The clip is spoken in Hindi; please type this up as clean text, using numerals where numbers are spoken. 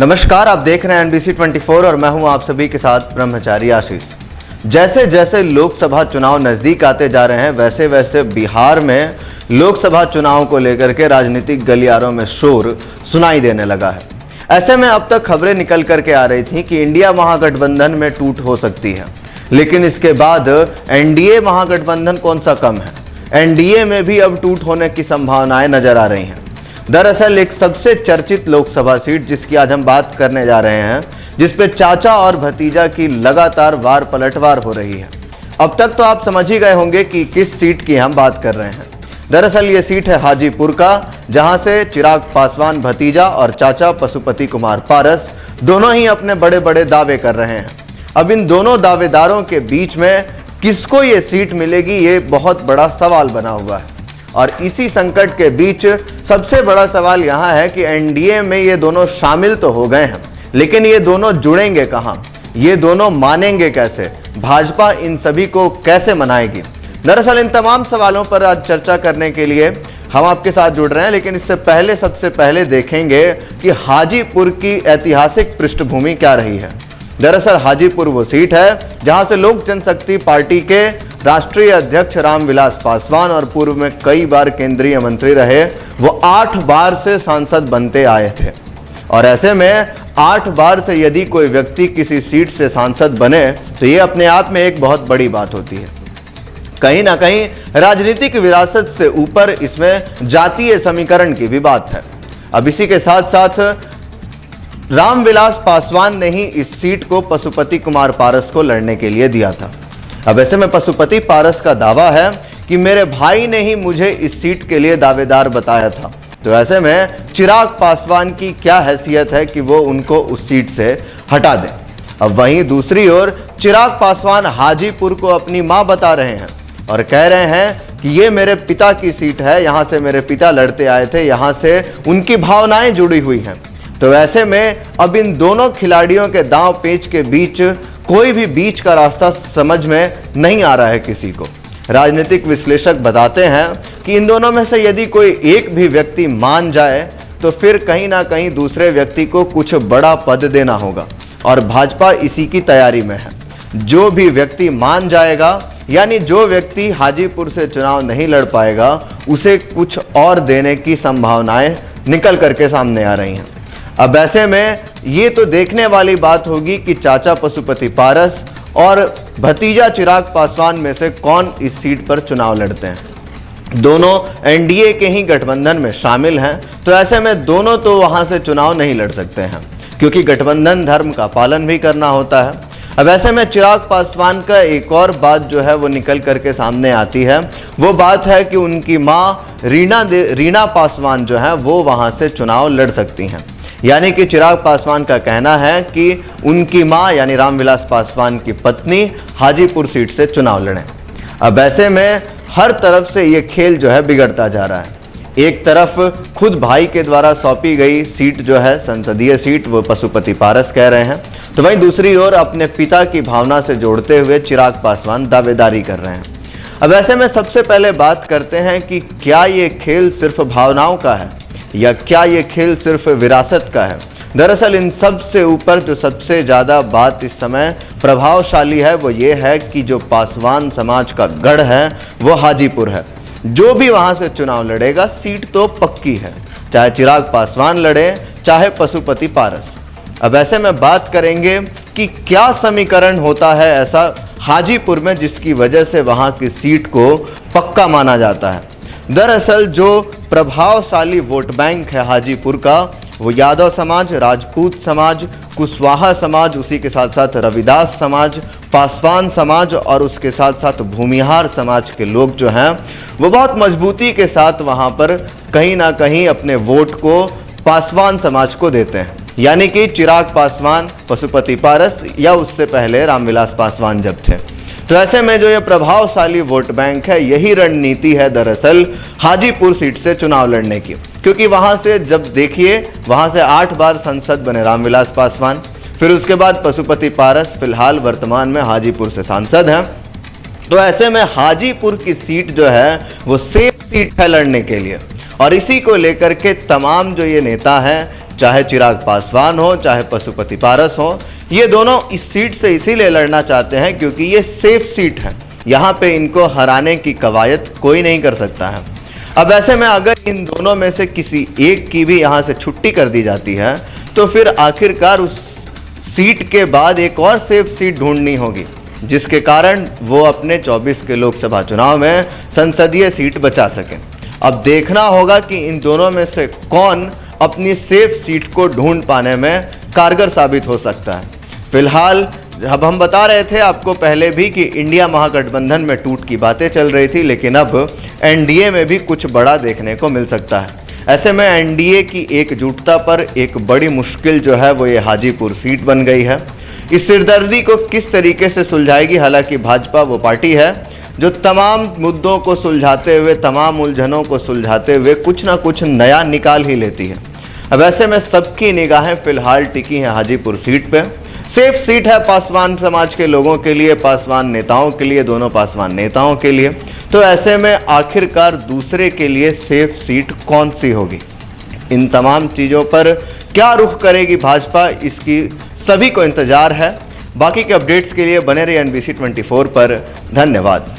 नमस्कार, आप देख रहे हैं NBC 24 और मैं हूं आप सभी के साथ ब्रह्मचारी आशीष। जैसे जैसे लोकसभा चुनाव नज़दीक आते जा रहे हैं वैसे वैसे बिहार में लोकसभा चुनाव को लेकर के राजनीतिक गलियारों में शोर सुनाई देने लगा है। ऐसे में अब तक खबरें निकल करके आ रही थी कि इंडिया महागठबंधन में टूट हो सकती है, लेकिन इसके बाद एनडीए महागठबंधन कौन सा कम है, एनडीए में भी अब टूट होने की संभावनाएं नजर आ रही हैं। दरअसल एक सबसे चर्चित लोकसभा सीट जिसकी आज हम बात करने जा रहे हैं, जिस पे चाचा और भतीजा की लगातार वार पलटवार हो रही है। अब तक तो आप समझ ही गए होंगे कि किस सीट की हम बात कर रहे हैं। दरअसल ये सीट है हाजीपुर का, जहां से चिराग पासवान भतीजा और चाचा पशुपति कुमार पारस दोनों ही अपने बड़े बड़े दावे कर रहे हैं। अब इन दोनों दावेदारों के बीच में किसको ये सीट मिलेगी, ये बहुत बड़ा सवाल बना हुआ है। और इसी संकट के बीच सबसे बड़ा सवाल यहाँ है कि एनडीए में ये दोनों शामिल तो हो गए हैं, लेकिन ये दोनों जुड़ेंगे कहाँ, ये दोनों मानेंगे कैसे, भाजपा इन सभी को कैसे मनाएगी। दरअसल इन तमाम सवालों पर आज चर्चा करने के लिए हम आपके साथ जुड़ रहे हैं, लेकिन इससे पहले सबसे पहले देखेंगे कि हाजीपुर की ऐतिहासिक पृष्ठभूमि क्या रही है। दरअसल हाजीपुर वो सीट है जहां से लोक जनशक्ति पार्टी के राष्ट्रीय अध्यक्ष रामविलास पासवान और पूर्व में कई बार केंद्रीय मंत्री रहे, वो 8 बार से सांसद बनते आए थे। और ऐसे में 8 बार से यदि कोई व्यक्ति किसी सीट से सांसद बने तो ये अपने आप में एक बहुत बड़ी बात होती है। कहीं ना कहीं राजनीतिक विरासत से ऊपर इसमें जातीय समीकरण की भी बात है। अब इसी के साथ साथ रामविलास पासवान ने ही इस सीट को पशुपति कुमार पारस को लड़ने के लिए दिया था। अब ऐसे में पशुपति पारस का दावा है कि मेरे भाई ने ही मुझे इस सीट के लिए दावेदार बताया था। तो ऐसे में चिराग पासवान की क्या हैसियत है कि वो उनको उस सीट से हटा दें। अब वहीं दूसरी ओर चिराग पासवान हाजीपुर को अपनी मां बता रहे हैं और कह रहे हैं कि ये मेरे पिता की सीट है, यहाँ से मेरे पिता लड़ते आए थे, यहाँ से उनकी भावनाएं जुड़ी हुई हैं। तो ऐसे में अब इन दोनों खिलाड़ियों के दांव पेच के बीच कोई भी बीच का रास्ता समझ में नहीं आ रहा है किसी को। राजनीतिक विश्लेषक बताते हैं कि इन दोनों में से यदि कोई एक भी व्यक्ति मान जाए तो फिर कहीं ना कहीं दूसरे व्यक्ति को कुछ बड़ा पद देना होगा, और भाजपा इसी की तैयारी में है। जो भी व्यक्ति मान जाएगा, यानी जो व्यक्ति हाजीपुर से चुनाव नहीं लड़ पाएगा, उसे कुछ और देने की संभावनाएं निकल करके सामने आ रही हैं। अब ऐसे में ये तो देखने वाली बात होगी कि चाचा पशुपति पारस और भतीजा चिराग पासवान में से कौन इस सीट पर चुनाव लड़ते हैं। दोनों एनडीए के ही गठबंधन में शामिल हैं, तो ऐसे में दोनों तो वहां से चुनाव नहीं लड़ सकते हैं, क्योंकि गठबंधन धर्म का पालन भी करना होता है। अब ऐसे में चिराग पासवान का एक और बात जो है वो निकल करके सामने आती है, वो बात है कि उनकी मां रीना पासवान जो है वो वहां से चुनाव लड़ सकती हैं। यानी कि चिराग पासवान का कहना है कि उनकी मां यानी रामविलास पासवान की पत्नी हाजीपुर सीट से चुनाव लड़ें। अब ऐसे में हर तरफ से ये खेल जो है बिगड़ता जा रहा है। एक तरफ खुद भाई के द्वारा सौंपी गई सीट जो है संसदीय सीट, वो पशुपति पारस कह रहे हैं, तो वहीं दूसरी ओर अपने पिता की भावना से जोड़ते हुए चिराग पासवान दावेदारी कर रहे हैं। अब ऐसे में सबसे पहले बात करते हैं कि क्या ये खेल सिर्फ भावनाओं का है या क्या ये खेल सिर्फ विरासत का है। दरअसल इन सब से ऊपर जो सबसे ज़्यादा बात इस समय प्रभावशाली है वो ये है कि जो पासवान समाज का गढ़ है वो हाजीपुर है। जो भी वहाँ से चुनाव लड़ेगा सीट तो पक्की है, चाहे चिराग पासवान लड़े चाहे पशुपति पारस। अब ऐसे में बात करेंगे कि क्या समीकरण होता है ऐसा हाजीपुर में जिसकी वजह से वहाँ की सीट को पक्का माना जाता है। दरअसल जो प्रभावशाली वोट बैंक है हाजीपुर का, वो यादव समाज, राजपूत समाज, कुशवाहा समाज, उसी के साथ साथ रविदास समाज, पासवान समाज और उसके साथ साथ भूमिहार समाज के लोग जो हैं वो बहुत मजबूती के साथ वहाँ पर कहीं ना कहीं अपने वोट को पासवान समाज को देते हैं। यानी कि चिराग पासवान, पशुपति पारस या उससे पहले रामविलास पासवान जब थे। तो ऐसे में जो ये प्रभावशाली वोट बैंक है, यही रणनीति है दरअसल हाजीपुर सीट से चुनाव लड़ने की, क्योंकि वहां से जब देखिए वहां से 8 बार संसद बने रामविलास पासवान, फिर उसके बाद पशुपति पारस फिलहाल वर्तमान में हाजीपुर से सांसद हैं। तो ऐसे में हाजीपुर की सीट जो है वो सेफ सीट है लड़ने के लिए, और इसी को लेकर के तमाम जो ये नेता हैं चाहे चिराग पासवान हो, चाहे पशुपति पारस हो, ये दोनों इस सीट से इसीलिए लड़ना चाहते हैं क्योंकि ये सेफ सीट है। यहाँ पे इनको हराने की कवायद कोई नहीं कर सकता है। अब ऐसे में अगर इन दोनों में से किसी एक की भी यहाँ से छुट्टी कर दी जाती है तो फिर आखिरकार उस सीट के बाद एक और सेफ सीट ढूंढनी होगी, जिसके कारण वो अपने 24 के लोकसभा चुनाव में संसदीय सीट बचा सकें। अब देखना होगा कि इन दोनों में से कौन अपनी सेफ सीट को ढूंढ पाने में कारगर साबित हो सकता है। फिलहाल अब हम बता रहे थे आपको पहले भी कि इंडिया महागठबंधन में टूट की बातें चल रही थी, लेकिन अब एनडीए में भी कुछ बड़ा देखने को मिल सकता है। ऐसे में एनडीए की एकजुटता पर एक बड़ी मुश्किल जो है वो ये हाजीपुर सीट बन गई है। इस सिरदर्दी को किस तरीके से सुलझाएगी, हालांकि भाजपा वो पार्टी है जो तमाम मुद्दों को सुलझाते हुए, तमाम उलझनों को सुलझाते हुए कुछ ना कुछ नया निकाल ही लेती है। अब ऐसे में सबकी निगाहें फिलहाल टिकी हैं हाजीपुर सीट पे। सेफ सीट है पासवान समाज के लोगों के लिए, पासवान नेताओं के लिए, दोनों पासवान नेताओं के लिए। तो ऐसे में आखिरकार दूसरे के लिए सेफ सीट कौन सी होगी, इन तमाम चीज़ों पर क्या रुख करेगी भाजपा, इसकी सभी को इंतजार है। बाकी के अपडेट्स के लिए बने रहिए NBC 24 पर। धन्यवाद।